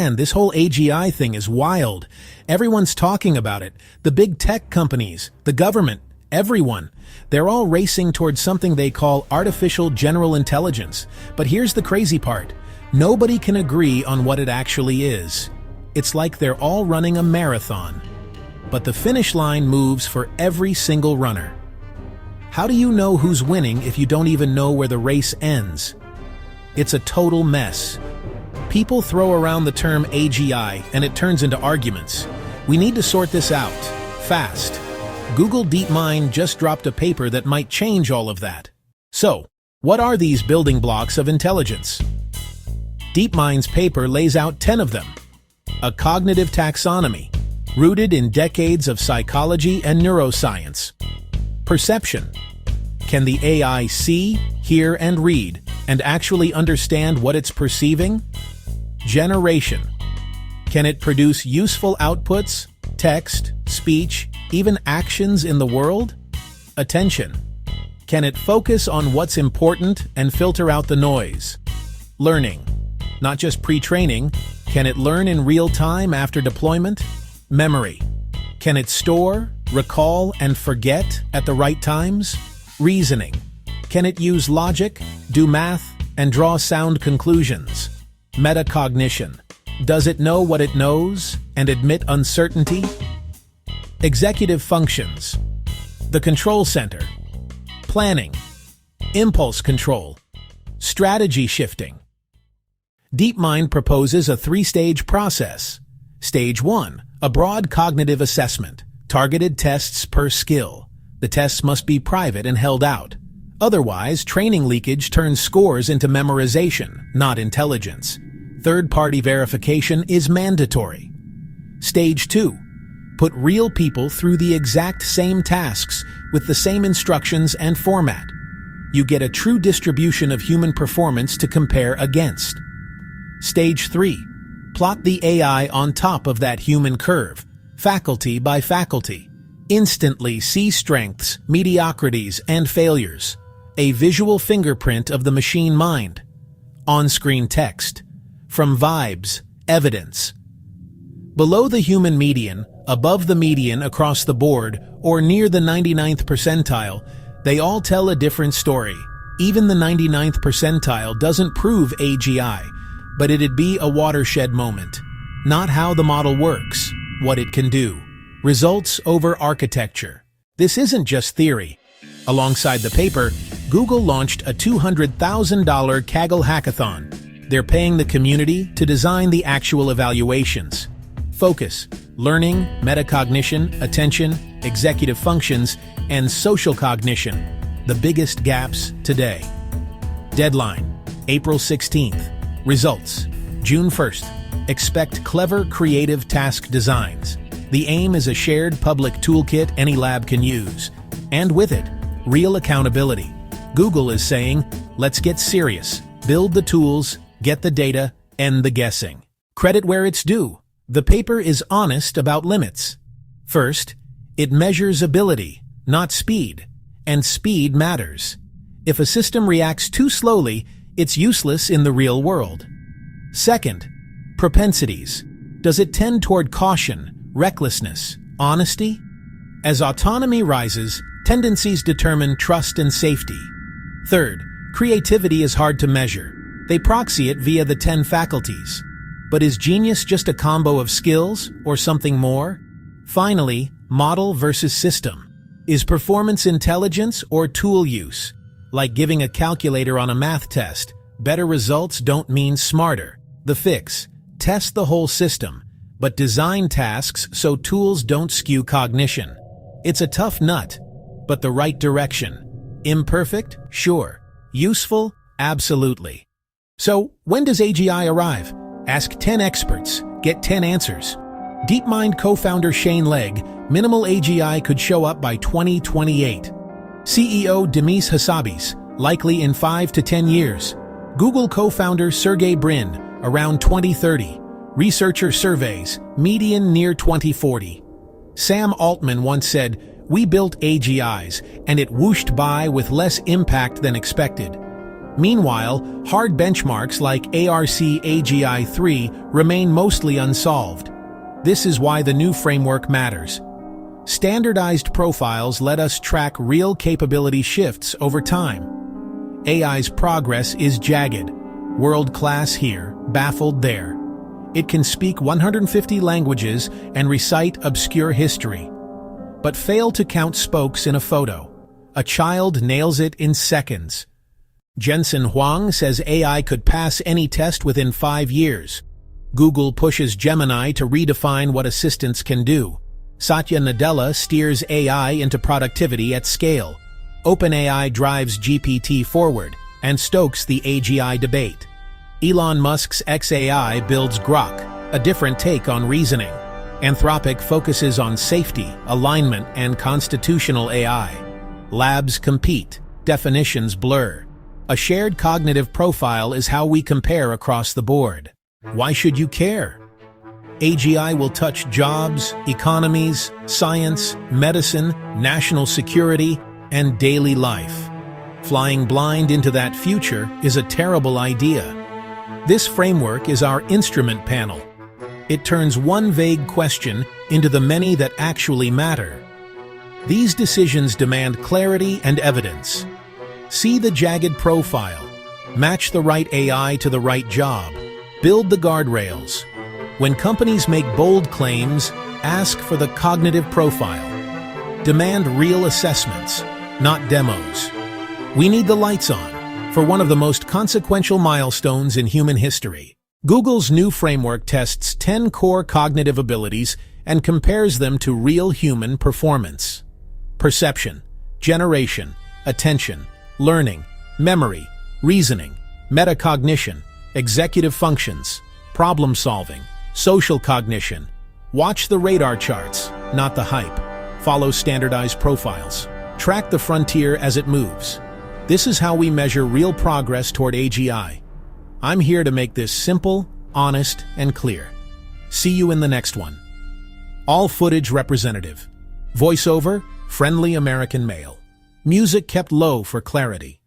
Man, this whole AGI thing is wild. Everyone's talking about it. The big tech companies, the government, everyone. They're all racing towards something they call artificial general intelligence. But here's the crazy part. Nobody can agree on what it actually is. It's like they're all running a marathon. But the finish line moves for every single runner. How do you know who's winning if you don't even know where the race ends? It's a total mess. People throw around the term AGI and it turns into arguments. We need to sort this out, fast. Google DeepMind just dropped a paper that might change all of that. So, what are these building blocks of intelligence? DeepMind's paper lays out 10 of them. A cognitive taxonomy, rooted in decades of psychology and neuroscience. Perception. Can the AI see, hear, and read, and actually understand what it's perceiving? Generation. Can it produce useful outputs, text, speech, even actions in the world? Attention. Can it focus on what's important and filter out the noise? Learning. Not just pre-training, can it learn in real time after deployment? Memory. Can it store, recall, and forget at the right times? Reasoning. Can it use logic, do math, and draw sound conclusions? Metacognition. Does it know what it knows and admit uncertainty? Executive functions. The control center. Planning. Impulse control. Strategy shifting. DeepMind proposes a 3-stage process. Stage 1, a broad cognitive assessment, targeted tests per skill. The tests must be private and held out. Otherwise, training leakage turns scores into memorization, not intelligence. Third-party verification is mandatory. Stage 2, put real people through the exact same tasks with the same instructions and format. You get a true distribution of human performance to compare against. Stage 3. Plot the AI on top of that human curve, faculty by faculty. Instantly see strengths, mediocrities, and failures. A visual fingerprint of the machine mind. On-screen text. From vibes, evidence. Below the human median, above the median across the board, or near the 99th percentile, they all tell a different story. Even the 99th percentile doesn't prove AGI, but it'd be a watershed moment. Not how the model works, what it can do. Results over architecture. This isn't just theory. Alongside the paper, Google launched a $200,000 Kaggle hackathon. They're paying the community to design the actual evaluations. Focus, learning, metacognition, attention, executive functions, and social cognition, the biggest gaps today. Deadline, April 16th. Results, June 1st. Expect clever, creative task designs. The aim is a shared public toolkit any lab can use. And with it, real accountability. Google is saying, let's get serious. Build the tools, get the data, end the guessing. Credit where it's due. The paper is honest about limits. First, it measures ability, not speed. And speed matters. If a system reacts too slowly, it's useless in the real world. Second, propensities. Does it tend toward caution, recklessness, honesty? As autonomy rises, tendencies determine trust and safety. Third, creativity is hard to measure. They proxy it via the 10 faculties. But is genius just a combo of skills or something more? Finally, model versus system. Is performance intelligence or tool use? Like giving a calculator on a math test, better results don't mean smarter. The fix: test the whole system, but design tasks so tools don't skew cognition. It's a tough nut, but the right direction. Imperfect? Sure. Useful? Absolutely. So, when does AGI arrive? Ask 10 experts, get 10 answers. DeepMind co-founder Shane Legg, minimal AGI could show up by 2028. CEO Demis Hassabis, likely in 5 to 10 years. Google co-founder Sergey Brin, around 2030. Researcher surveys, median near 2040. Sam Altman once said, "We built AGIs, and it whooshed by with less impact than expected." Meanwhile, hard benchmarks like ARC-AGI 3 remain mostly unsolved. This is why the new framework matters. Standardized profiles let us track real capability shifts over time. AI's progress is jagged. World-class here, baffled there. It can speak 150 languages and recite obscure history. But fail to count spokes in a photo. A child nails it in seconds. Jensen Huang says AI could pass any test within 5 years. Google pushes Gemini to redefine what assistants can do. Satya Nadella steers AI into productivity at scale. OpenAI drives GPT forward and stokes the AGI debate. Elon Musk's XAI builds Grok, a different take on reasoning. Anthropic focuses on safety, alignment, and constitutional AI. Labs compete, definitions blur. A shared cognitive profile is how we compare across the board. Why should you care? AGI will touch jobs, economies, science, medicine, national security, and daily life. Flying blind into that future is a terrible idea. This framework is our instrument panel. It turns one vague question into the many that actually matter. These decisions demand clarity and evidence. See the jagged profile. Match the right AI to the right job. Build the guardrails. When companies make bold claims, ask for the cognitive profile. Demand real assessments, not demos. We need the lights on for one of the most consequential milestones in human history. Google's new framework tests 10 core cognitive abilities and compares them to real human performance. Perception, generation, attention, learning, memory, reasoning, metacognition, executive functions, problem solving, social cognition. Watch the radar charts, not the hype. Follow standardized profiles. Track the frontier as it moves. This is how we measure real progress toward AGI. I'm here to make this simple, honest, and clear. See you in the next one. All footage representative. Voiceover, friendly American male. Music kept low for clarity.